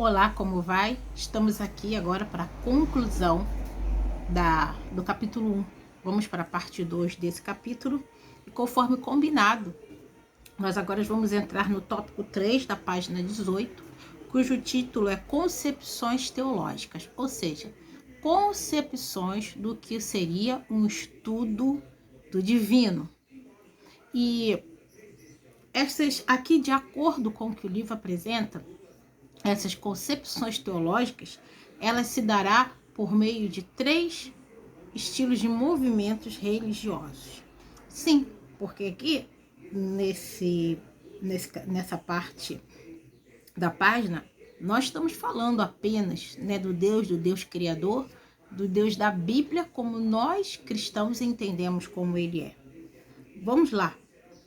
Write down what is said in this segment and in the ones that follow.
Olá, como vai? Estamos aqui agora para a conclusão do capítulo 1. Vamos para a parte 2 desse capítulo. E conforme combinado, nós agora vamos entrar no tópico 3 da página 18, cujo título é Concepções Teológicas, ou seja, concepções do que seria um estudo do divino. E essas aqui, de acordo com o que o livro apresenta, essas concepções teológicas, elas se dará por meio de 3 estilos de movimentos religiosos. Sim, porque aqui, nessa parte da página, nós estamos falando apenas, do Deus Criador, do Deus da Bíblia, como nós cristãos entendemos como Ele é. Vamos lá,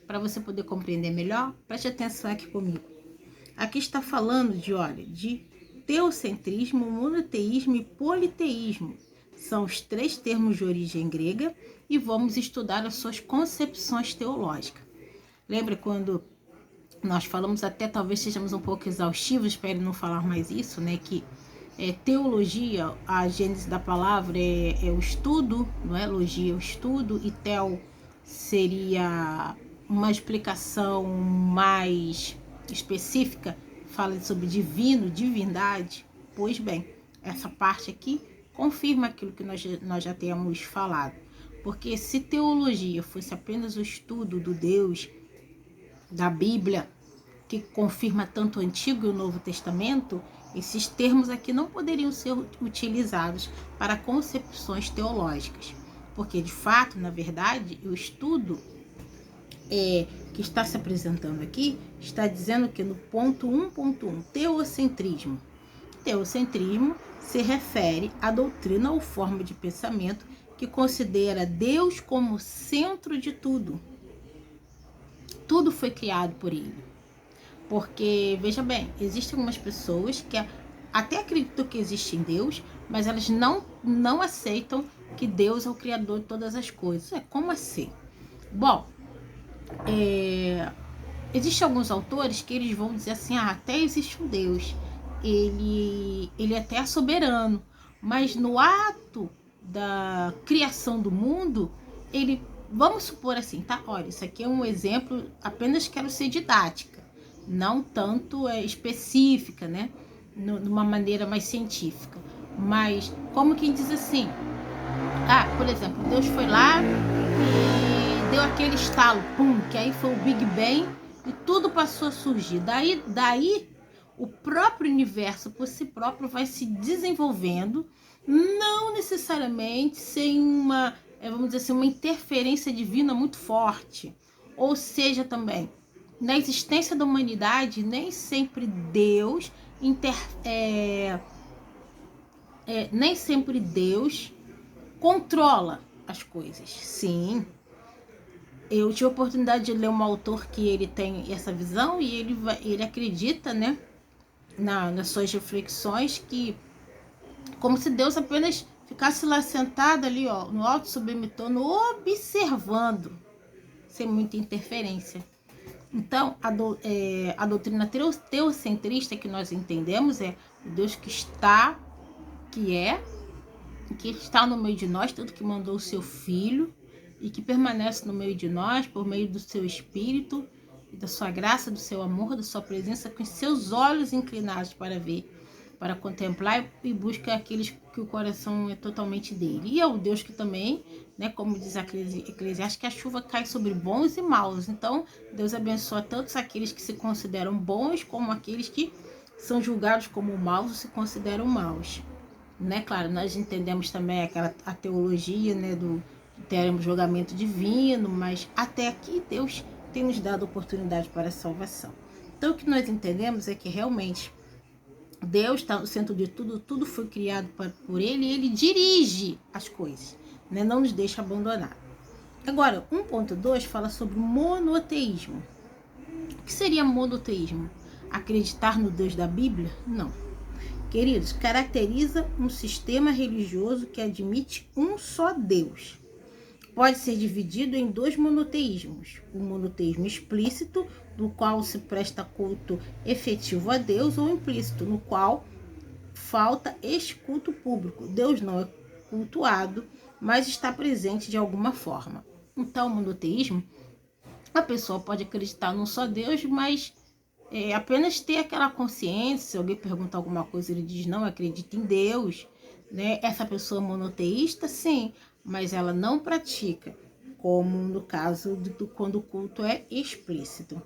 para você poder compreender melhor, preste atenção aqui comigo. Aqui está falando de teocentrismo, monoteísmo e politeísmo. São os 3 termos de origem grega e vamos estudar as suas concepções teológicas. Lembra quando nós falamos, até talvez sejamos um pouco exaustivos, espero não falar mais isso, que teologia, a gênese da palavra é o estudo, não é? Logia é o estudo, e tel seria uma explicação mais específica, fala sobre divino, divindade. Pois bem, essa parte aqui confirma aquilo que nós já temos falado. Porque se teologia fosse apenas o estudo do Deus, da Bíblia, que confirma tanto o Antigo e o Novo Testamento, esses termos aqui não poderiam ser utilizados para concepções teológicas. Porque, de fato, na verdade, o estudo que está se apresentando aqui, está dizendo que no ponto 1.1, teocentrismo. Teocentrismo se refere à doutrina ou forma de pensamento que considera Deus como centro de tudo. Tudo foi criado por Ele. Porque, veja bem, existem algumas pessoas que até acreditam que existe em Deus, mas elas não aceitam que Deus é o Criador de todas as coisas. Como assim? Bom, existem alguns autores que eles vão dizer assim, até existe um Deus, ele até é soberano, mas no ato da criação do mundo, vamos supor assim, tá? Olha, isso aqui é um exemplo, apenas quero ser didática, não tanto específica, de uma maneira mais científica, mas como quem diz assim, por exemplo, Deus foi lá e deu aquele estalo, pum, que aí foi o Big Bang e tudo passou a surgir. Daí o próprio universo por si próprio vai se desenvolvendo, não necessariamente sem uma, vamos dizer assim, uma interferência divina muito forte. Ou seja, também, na existência da humanidade, nem sempre Deus nem sempre Deus controla as coisas. Sim, eu tive a oportunidade de ler um autor que ele tem essa visão e ele acredita, nas suas reflexões, que como se Deus apenas ficasse lá sentado ali, no alto subemitrono, observando, sem muita interferência. Então, a doutrina teocentrista que nós entendemos é o Deus que está no meio de nós, tanto que mandou o seu Filho, e que permanece no meio de nós por meio do seu Espírito, da sua graça, do seu amor, da sua presença, com seus olhos inclinados para ver, para contemplar, e busca aqueles que o coração é totalmente dele. E é o Deus que também, como diz a Eclesiastes, que a chuva cai sobre bons e maus. Então, Deus abençoa tanto aqueles que se consideram bons, como aqueles que são julgados como maus ou se consideram maus. Claro, nós entendemos também a teologia, do termos julgamento divino, mas até aqui Deus tem nos dado oportunidade para a salvação. Então, o que nós entendemos é que realmente Deus está no centro de tudo, tudo foi criado por Ele, e Ele dirige as coisas, não nos deixa abandonar. Agora, 1.2 fala sobre monoteísmo. O que seria monoteísmo? Acreditar no Deus da Bíblia? Não. Queridos, caracteriza um sistema religioso que admite um só Deus. pode ser dividido em dois monoteísmos. O monoteísmo explícito, no qual se presta culto efetivo a Deus, ou implícito, no qual falta este culto público. Deus não é cultuado, mas está presente de alguma forma. Então, o monoteísmo, a pessoa pode acreditar num só Deus, mas apenas ter aquela consciência. Se alguém perguntar alguma coisa, ele diz, não, acredita em Deus, né? Essa pessoa é monoteísta, sim, mas ela não pratica, como no caso quando o culto é explícito.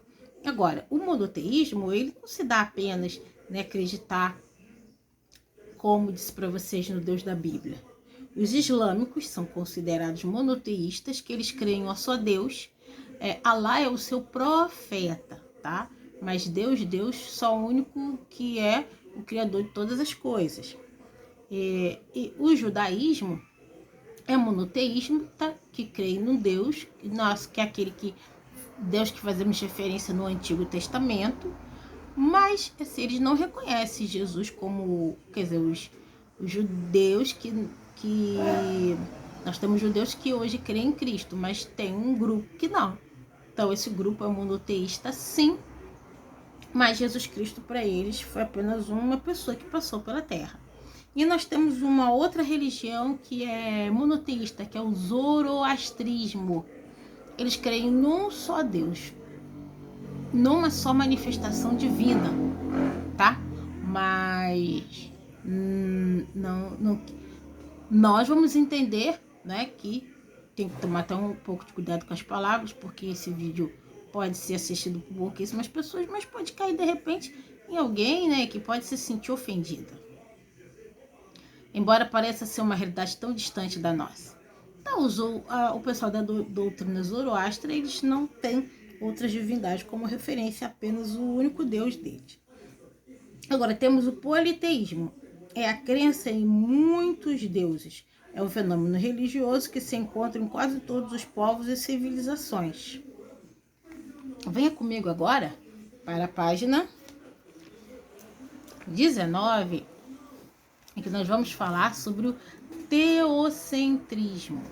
Agora, o monoteísmo, ele não se dá apenas, né, acreditar, como disse para vocês, no Deus da Bíblia. Os islâmicos são considerados monoteístas, que eles creem em um só Deus. Alá é o seu profeta, tá? Mas Deus, só o único que é o Criador de todas as coisas. E o judaísmo é monoteísmo, tá? Que crê no Deus, que é aquele Deus que fazemos referência no Antigo Testamento, mas assim, eles não reconhecem Jesus como, quer dizer, os judeus que nós temos judeus que hoje creem em Cristo, mas tem um grupo que não. Então esse grupo é monoteísta, sim, mas Jesus Cristo para eles foi apenas uma pessoa que passou pela terra. E nós temos uma outra religião que é monoteísta, que é o zoroastrismo. Eles creem num só Deus, numa só manifestação divina, tá? Mas não, nós vamos entender, né, que tem que tomar até um pouco de cuidado com as palavras, porque esse vídeo pode ser assistido por pouquíssimas pessoas, mas pode cair de repente em alguém, né, que pode se sentir ofendida. Embora pareça ser uma realidade tão distante da nossa. Então, o pessoal da doutrina Zoroastra, eles não têm outras divindades como referência, apenas o único Deus deles. Agora, temos o politeísmo. É a crença em muitos deuses. É um fenômeno religioso que se encontra em quase todos os povos e civilizações. Venha comigo agora para a página 19, em que nós vamos falar sobre o teocentrismo.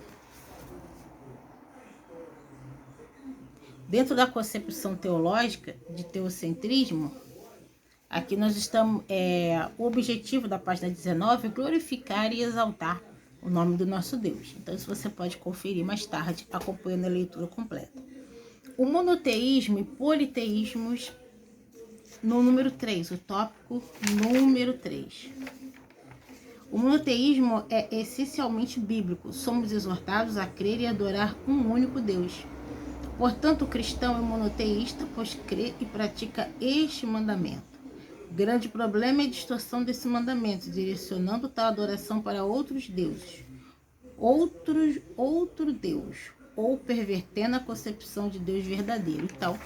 Dentro da concepção teológica de teocentrismo, aqui nós estamos, o objetivo da página 19 é glorificar e exaltar o nome do nosso Deus. Então isso você pode conferir mais tarde, acompanhando a leitura completa. O monoteísmo e politeísmos no número 3, o tópico número 3. O monoteísmo é essencialmente bíblico. Somos exortados a crer e adorar um único Deus. Portanto, o cristão é monoteísta, pois crê e pratica este mandamento. O grande problema é a distorção desse mandamento, direcionando tal adoração para outros deuses, outro Deus, ou pervertendo a concepção de Deus verdadeiro. Então,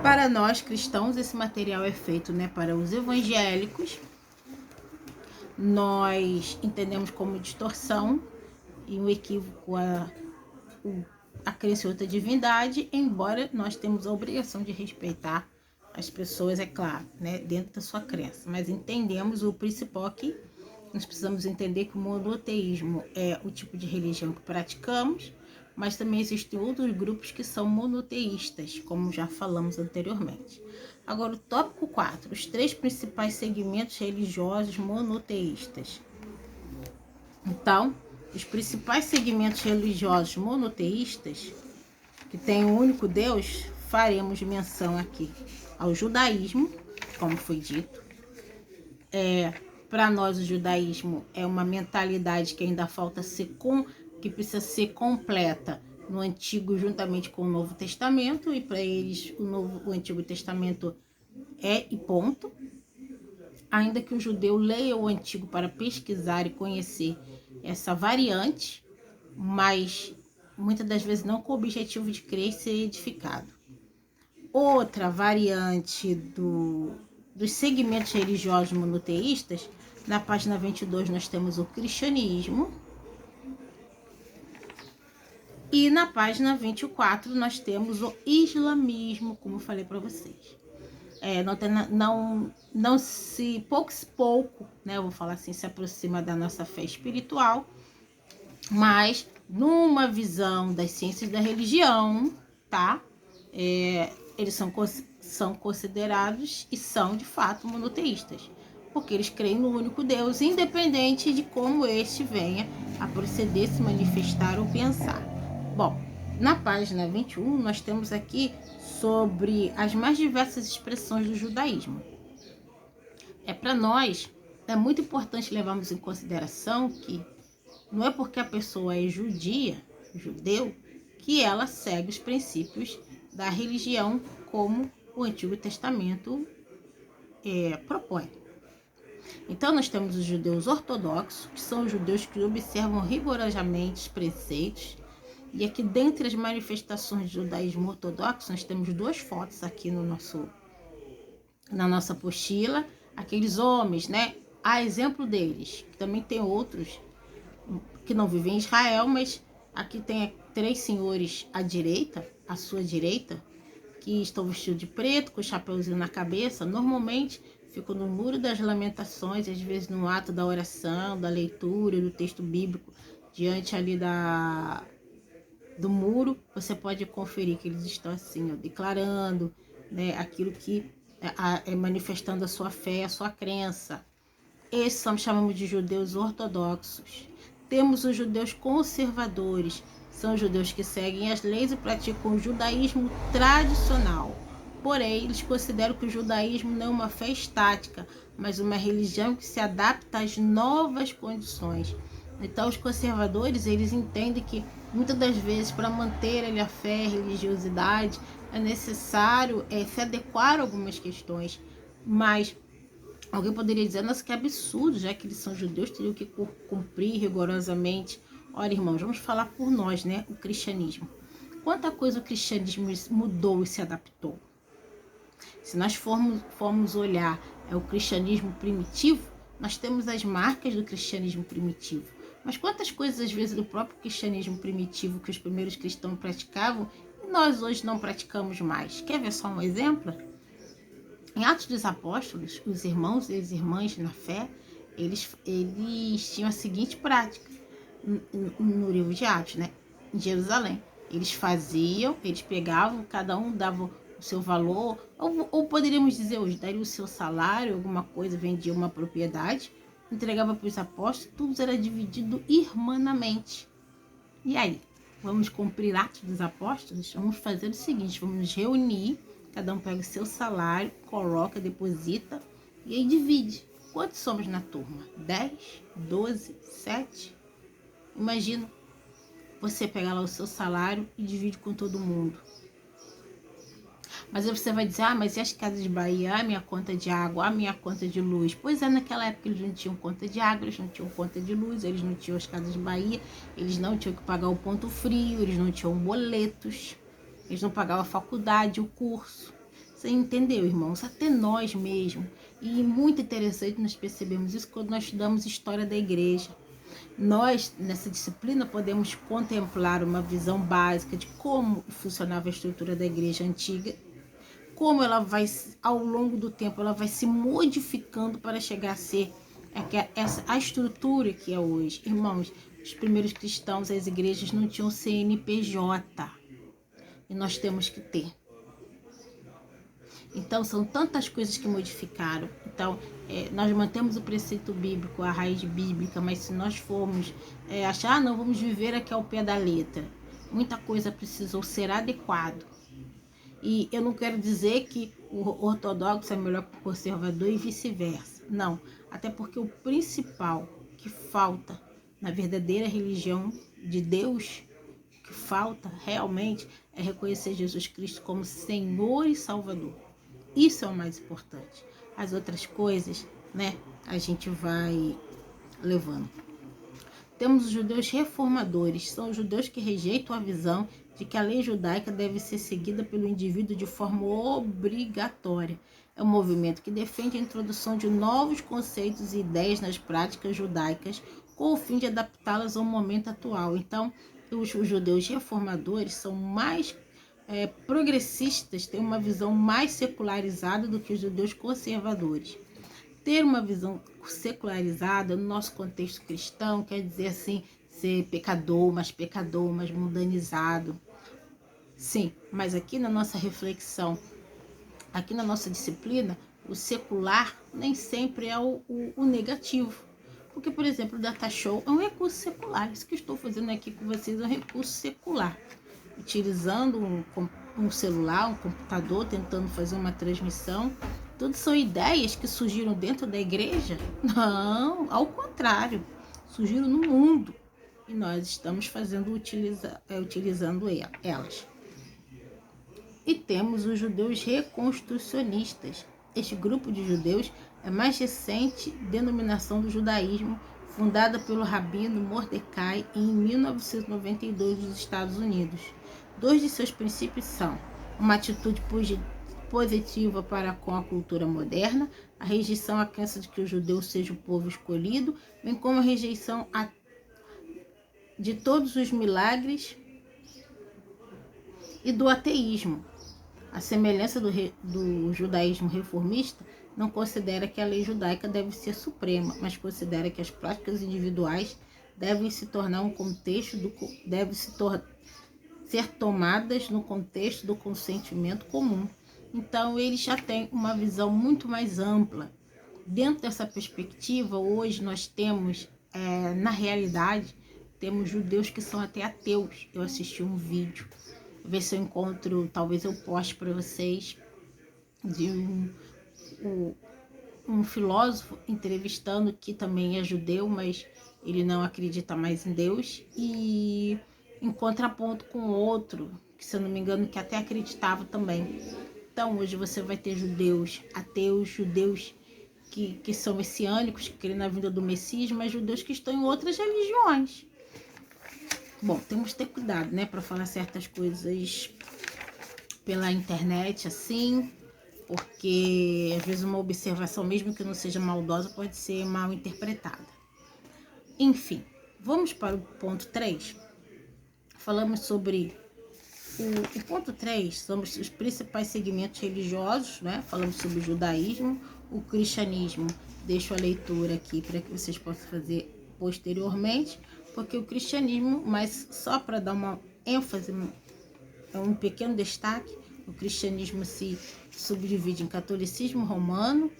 para nós cristãos, esse material é feito, né, para os evangélicos. Nós entendemos como distorção e um equívoco a crença em outra divindade, embora nós temos a obrigação de respeitar as pessoas, é claro, né, dentro da sua crença. Mas entendemos o principal aqui. Nós precisamos entender que o monoteísmo é o tipo de religião que praticamos, mas também existem outros grupos que são monoteístas, como já falamos anteriormente. Agora, o tópico 4, os 3 principais segmentos religiosos monoteístas. Então, os principais segmentos religiosos monoteístas, que têm um único Deus, faremos menção aqui ao judaísmo, como foi dito. Para nós, o judaísmo é uma mentalidade que ainda falta que precisa ser completa no Antigo juntamente com o Novo Testamento, e para eles o Antigo Testamento e ponto. Ainda que o judeu leia o Antigo para pesquisar e conhecer essa variante, mas muitas das vezes não com o objetivo de crer e ser edificado. Outra variante dos segmentos religiosos monoteístas, na página 22 nós temos o cristianismo, e na página 24 nós temos o islamismo, como eu falei para vocês. Pouco, né, eu vou falar assim, se aproxima da nossa fé espiritual, Mas, numa visão das ciências da religião, tá? Eles são considerados e são, de fato, monoteístas. Porque eles creem no único Deus, independente de como este venha a proceder, se manifestar ou pensar. Bom, na página 21, nós temos aqui sobre as mais diversas expressões do judaísmo. Para nós, é muito importante levarmos em consideração que não é porque a pessoa é judia, judeu, que ela segue os princípios da religião como o Antigo Testamento propõe. Então, nós temos os judeus ortodoxos, que são os judeus que observam rigorosamente os preceitos. E aqui, dentre as manifestações do judaísmo ortodoxo, nós temos 2 fotos aqui na nossa apostila. Aqueles homens, né? A exemplo deles, que também tem outros que não vivem em Israel, mas aqui tem 3 senhores à sua direita, que estão vestidos de preto, com o chapeuzinho na cabeça. Normalmente ficam no Muro das Lamentações, às vezes no ato da oração, da leitura, do texto bíblico, diante ali do muro. Você pode conferir que eles estão assim, ó, declarando, né, aquilo que manifestando a sua fé, a sua crença. Esses chamamos de judeus ortodoxos. Temos os judeus conservadores, são judeus que seguem as leis e praticam o judaísmo tradicional. Porém, eles consideram que o judaísmo não é uma fé estática, mas uma religião que se adapta às novas condições. Então, os conservadores, eles entendem que muitas das vezes, para manter a fé, a religiosidade, é necessário se adequar a algumas questões, mas alguém poderia dizer, nossa, que absurdo, já que eles são judeus, teriam que cumprir rigorosamente. Olha, irmãos, vamos falar por nós, né? O cristianismo. Quanta coisa o cristianismo mudou e se adaptou. Se nós formos olhar o cristianismo primitivo, nós temos as marcas do cristianismo primitivo. Mas quantas coisas, às vezes, do próprio cristianismo primitivo que os primeiros cristãos praticavam, e nós hoje não praticamos mais? Quer ver só um exemplo? Em Atos dos Apóstolos, os irmãos e as irmãs na fé, eles tinham a seguinte prática no livro de Atos, né? Em Jerusalém. Eles pegavam, cada um dava o seu valor, ou poderíamos dizer hoje, daria o seu salário, alguma coisa, vendia uma propriedade, entregava para os apóstolos, tudo era dividido irmanamente. E aí? Vamos cumprir Atos dos Apóstolos? Vamos fazer o seguinte, vamos nos reunir, cada um pega o seu salário, coloca, deposita e aí divide. Quantos somos na turma? 10? 12? 7? Imagina você pegar lá o seu salário e divide com todo mundo. Mas aí você vai dizer, mas e as casas de Bahia? A minha conta de água, a minha conta de luz. Pois é, naquela época eles não tinham conta de água, eles não tinham conta de luz, eles não tinham as casas de Bahia, eles não tinham que pagar o ponto frio, eles não tinham boletos, eles não pagavam a faculdade, o curso. Você entendeu, irmãos? Até nós mesmos. E muito interessante nós percebemos isso quando nós estudamos história da igreja. Nós, nessa disciplina, podemos contemplar uma visão básica de como funcionava a estrutura da igreja antiga, como ela vai, ao longo do tempo, ela vai se modificando para chegar a ser a estrutura que é hoje. Irmãos, os primeiros cristãos, as igrejas não tinham CNPJ, e nós temos que ter. Então, são tantas coisas que modificaram. Então, nós mantemos o preceito bíblico, a raiz bíblica, mas se nós formos achar, não, vamos viver aqui ao pé da letra. Muita coisa precisou ser adequado. E eu não quero dizer que o ortodoxo é melhor que o conservador e vice-versa. Não, até porque o principal que falta na verdadeira religião de Deus, que falta realmente, é reconhecer Jesus Cristo como Senhor e Salvador. Isso é o mais importante. As outras coisas, né, a gente vai levando. Temos os judeus reformadores, são os judeus que rejeitam a visão de que a lei judaica deve ser seguida pelo indivíduo de forma obrigatória. É um movimento que defende a introdução de novos conceitos e ideias nas práticas judaicas com o fim de adaptá-las ao momento atual. Então, os judeus reformadores são mais progressistas, têm uma visão mais secularizada do que os judeus conservadores. Ter uma visão secularizada no nosso contexto cristão quer dizer assim, ser pecador, mais mundanizado. Sim, mas aqui na nossa reflexão, aqui na nossa disciplina, o secular nem sempre é o negativo. Porque, por exemplo, o data show é um recurso secular. Isso que eu estou fazendo aqui com vocês é um recurso secular. Utilizando um celular, um computador, tentando fazer uma transmissão. Tudo são ideias que surgiram dentro da igreja? Não, ao contrário. Surgiram no mundo. E nós estamos utilizando elas. E temos os judeus reconstrucionistas. Este grupo de judeus é a mais recente denominação do judaísmo, fundada pelo rabino Mordecai em 1992 nos Estados Unidos. Dois de seus princípios são uma atitude positiva para com a cultura moderna, a rejeição à crença de que o judeu seja o povo escolhido, bem como a rejeição de todos os milagres e do ateísmo. A semelhança do judaísmo reformista não considera que a lei judaica deve ser suprema, mas considera que as práticas individuais devem se tornar ser tomadas no contexto do consentimento comum. Então, eles já têm uma visão muito mais ampla. Dentro dessa perspectiva, hoje nós temos, na realidade, temos judeus que são até ateus. Eu assisti um vídeo, ver se eu encontro, talvez eu poste para vocês, de um filósofo entrevistando que também é judeu, mas ele não acredita mais em Deus, e em contraponto com outro, que se eu não me engano, que até acreditava também. Então hoje você vai ter judeus ateus, judeus que são messiânicos, que creem na vinda do Messias, mas judeus que estão em outras religiões. Bom, temos que ter cuidado, né, para falar certas coisas pela internet, assim, porque às vezes uma observação, mesmo que não seja maldosa, pode ser mal interpretada. Enfim, vamos para o ponto 3. Falamos sobre o ponto 3, são os principais segmentos religiosos, né? Falamos sobre o judaísmo, o cristianismo. Deixo a leitura aqui para que vocês possam fazer posteriormente, porque o cristianismo, mas só para dar uma ênfase, um pequeno destaque, o cristianismo se subdivide em catolicismo romano,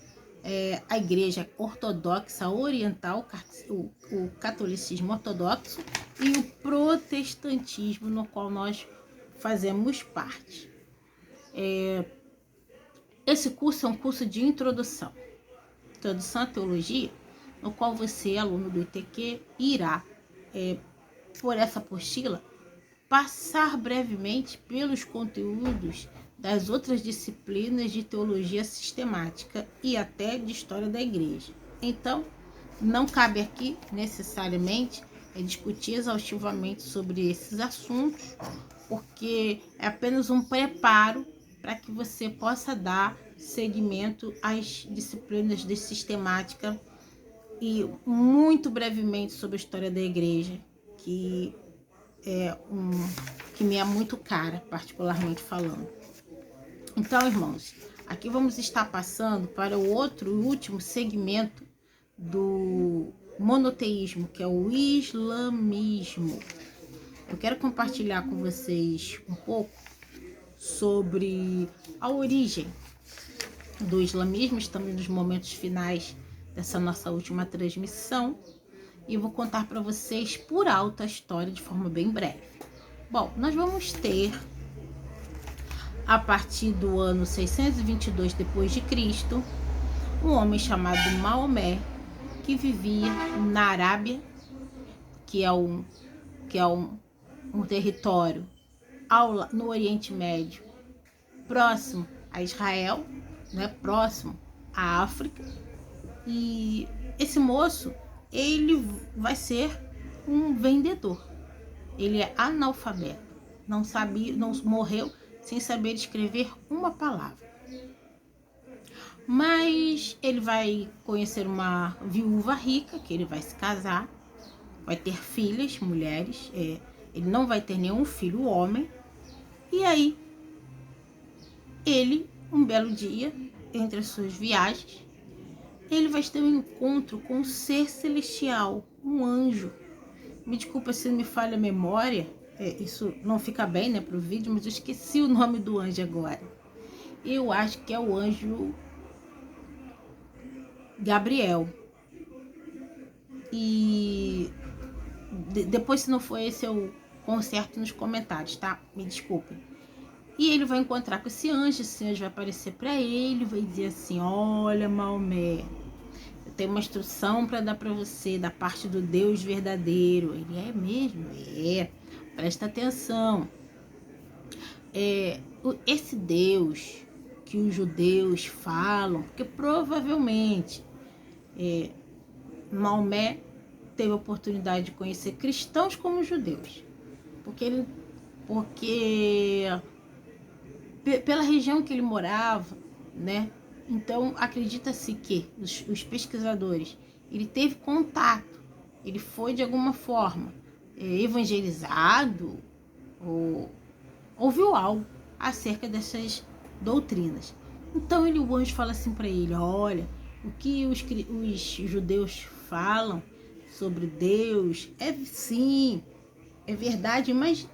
a igreja ortodoxa oriental, o catolicismo ortodoxo e o protestantismo, no qual nós fazemos parte. Esse curso é um curso de introdução à teologia, no qual você, aluno do ITQ, irá, por essa apostila, passar brevemente pelos conteúdos das outras disciplinas de teologia sistemática e até de história da igreja. Então, não cabe aqui necessariamente discutir exaustivamente sobre esses assuntos, porque é apenas um preparo para que você possa dar seguimento às disciplinas de sistemática e muito brevemente sobre a história da igreja, que me é muito cara, particularmente falando. Então, irmãos, aqui vamos estar passando para o último segmento do monoteísmo, que é o islamismo. Eu quero compartilhar com vocês um pouco sobre a origem do islamismo. Estamos nos momentos finais dessa nossa última transmissão e vou contar para vocês por alto a história de forma bem breve. Bom, nós vamos ter, a partir do ano 622 depois de Cristo, um homem chamado Maomé, que vivia na Arábia, que é um território no Oriente Médio, próximo a Israel, né, próximo à África. E esse moço, ele vai ser um vendedor. Ele é analfabeto, não morreu sem saber escrever uma palavra. Mas ele vai conhecer uma viúva rica, que ele vai se casar, vai ter filhas, mulheres, ele não vai ter nenhum filho homem. E aí, ele, um belo dia, entre as suas viagens, ele vai ter um encontro com um ser celestial, um anjo Me desculpa se me falha a memória, isso não fica bem, né, pro vídeo, mas eu esqueci o nome do anjo agora. Eu acho que é o anjo Gabriel. E depois, se não for esse, eu conserto nos comentários, tá? Me desculpem. E ele vai encontrar com esse anjo vai aparecer para ele, vai dizer assim: olha, Maomé, eu tenho uma instrução para dar para você da parte do Deus verdadeiro. Ele é mesmo? Presta atenção. Esse Deus que os judeus falam, porque provavelmente Maomé teve a oportunidade de conhecer cristãos como judeus, porque pela região que ele morava, né? Então acredita-se que os pesquisadores, ele teve contato, ele foi de alguma forma evangelizado ou ouviu algo acerca dessas doutrinas. Então o anjo fala assim para ele: olha, o que os judeus falam sobre Deus sim, é verdade, mas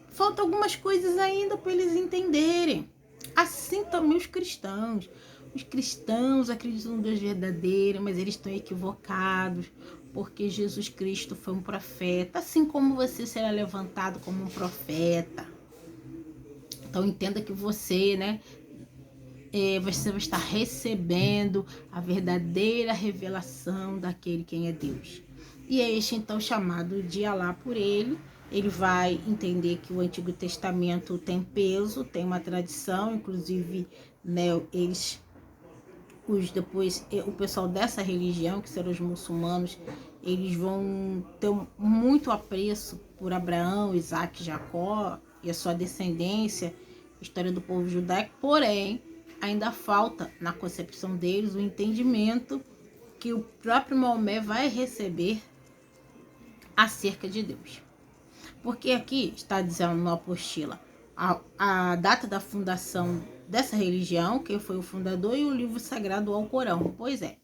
faltam algumas coisas ainda para eles entenderem. Assim também os cristãos. Os cristãos acreditam no Deus verdadeiro, mas eles estão equivocados, porque Jesus Cristo foi um profeta, assim como você será levantado como um profeta. Então entenda que você, né, você vai estar recebendo a verdadeira revelação daquele quem é Deus. E é este então chamado de Alá por ele. Ele vai entender que o Antigo Testamento tem peso, tem uma tradição, inclusive, né, depois o pessoal dessa religião, que serão os muçulmanos, eles vão ter muito apreço por Abraão, Isaac, Jacó e a sua descendência, história do povo judaico, porém, ainda falta na concepção deles o entendimento que o próprio Maomé vai receber acerca de Deus. Porque aqui está dizendo na apostila a data da fundação dessa religião, quem foi o fundador, e o livro sagrado ao Corão. Pois é,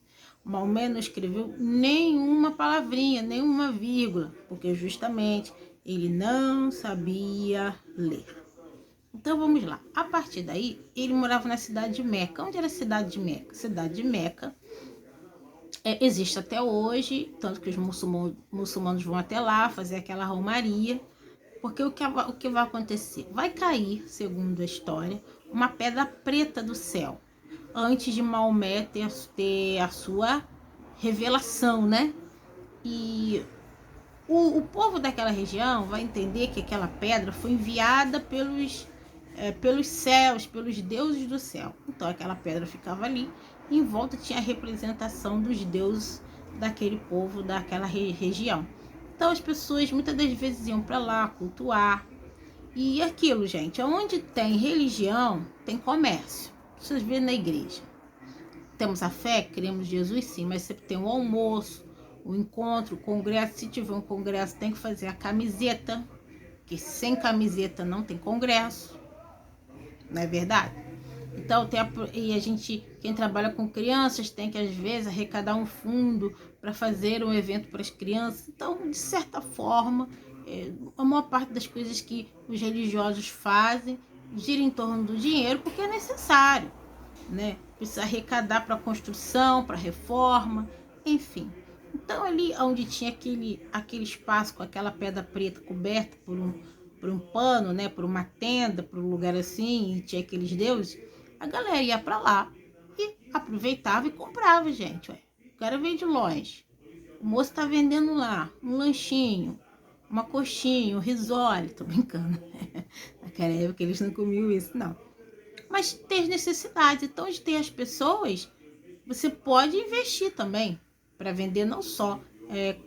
Maomé não escreveu nenhuma palavrinha, nenhuma vírgula, porque justamente ele não sabia ler. Então vamos lá. A partir daí, ele morava na cidade de Meca. Onde era a cidade de Meca? Cidade de Meca existe até hoje, tanto que os muçulmanos vão até lá fazer aquela romaria, porque o que vai acontecer? Vai cair, segundo a história, uma pedra preta do céu, antes de Maomé ter a sua revelação, né? E o povo daquela região vai entender que aquela pedra foi enviada pelos céus, pelos deuses do céu. Então aquela pedra ficava ali, e em volta tinha a representação dos deuses daquele povo, daquela região. Então as pessoas muitas das vezes iam para lá cultuar. E aquilo, gente, onde tem religião, tem comércio. Vocês vêem na igreja. Temos a fé, cremos em Jesus, sim, mas sempre tem o almoço, o encontro, o congresso. Se tiver um congresso, tem que fazer a camiseta, que sem camiseta não tem congresso. Não é verdade? Então, quem trabalha com crianças tem que, às vezes, arrecadar um fundo para fazer um evento para as crianças. Então, de certa forma, a maior parte das coisas que os religiosos fazem gira em torno do dinheiro, porque é necessário, né? Precisa arrecadar para construção, para reforma, enfim. Então, ali onde tinha aquele espaço com aquela pedra preta coberta por um pano, né? Por uma tenda, por um lugar assim, e tinha aqueles deuses, a galera ia para lá e aproveitava e comprava, gente. O cara veio de longe. O moço tá vendendo lá um lanchinho, uma coxinha, um risole. Tô brincando. Naquela época eles não comiam isso, não. Mas tem as necessidades. Então, onde tem as pessoas, você pode investir também para vender não só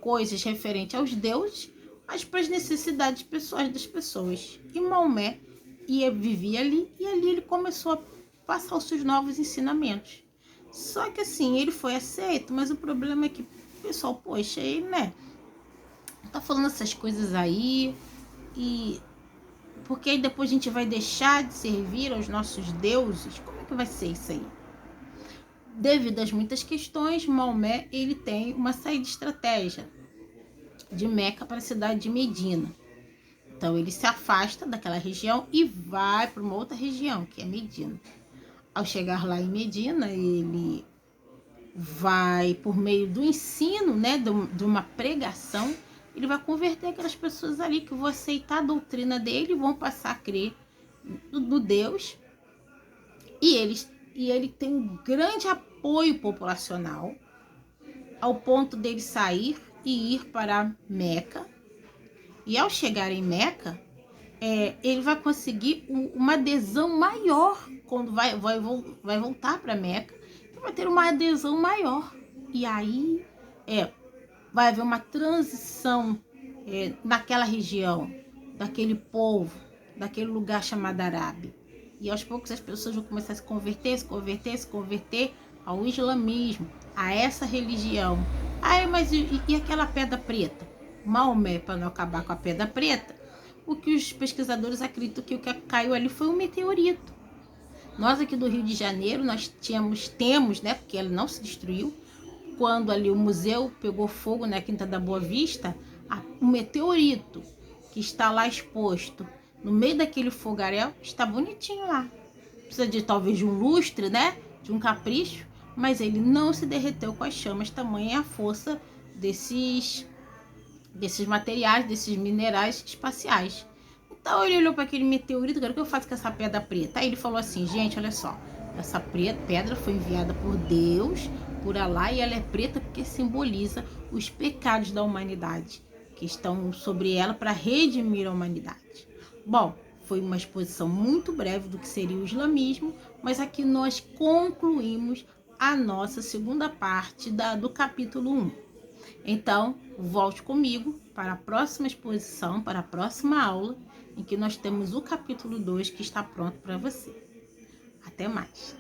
coisas referentes aos deuses, mas para as necessidades pessoais das pessoas. E Maomé vivia ali, e ali ele começou a passar os seus novos ensinamentos. Só que assim, ele foi aceito, mas o problema é que o pessoal, poxa, ele, né, tá falando essas coisas aí, e porque aí depois a gente vai deixar de servir aos nossos deuses? Como é que vai ser isso aí? Devido às muitas questões, Maomé, ele tem uma saída de estratégia. de Meca para a cidade de Medina. Então ele se afasta daquela região e vai para uma outra região, que é Medina. Ao chegar lá em Medina, ele vai, por meio do ensino, né, de uma pregação, ele vai converter aquelas pessoas ali que vão aceitar a doutrina dele e vão passar a crer no Deus. E ele tem um grande apoio populacional, ao ponto dele sair e ir para Meca. E ao chegar em Meca, ele vai conseguir uma adesão maior quando vai voltar para Meca. Ele vai ter uma adesão maior. E aí vai haver uma transição naquela região, daquele povo, daquele lugar chamado Arábia. E aos poucos as pessoas vão começar a se converter ao islamismo, a essa religião. Mas e aquela pedra preta? Maomé, para não acabar com a pedra preta, o que os pesquisadores acreditam que o que caiu ali foi um meteorito. Nós aqui do Rio de Janeiro, nós temos, né, porque ela não se destruiu, quando ali o museu pegou fogo na Quinta da Boa Vista, um meteorito que está lá exposto no meio daquele fogaréu está bonitinho lá. Precisa de talvez de um lustre, né, de um capricho, mas ele não se derreteu com as chamas, tamanha a força desses materiais, desses minerais espaciais. Então ele olhou para aquele meteorito, o que eu faço com essa pedra preta? Aí ele falou assim, gente, olha só, essa pedra foi enviada por Deus, por Alá, e ela é preta porque simboliza os pecados da humanidade, que estão sobre ela para redimir a humanidade. Bom, foi uma exposição muito breve do que seria o islamismo, mas aqui nós concluímos a nossa segunda parte do capítulo 1. Então, volte comigo para a próxima exposição, para a próxima aula, em que nós temos o capítulo 2 que está pronto para você. Até mais!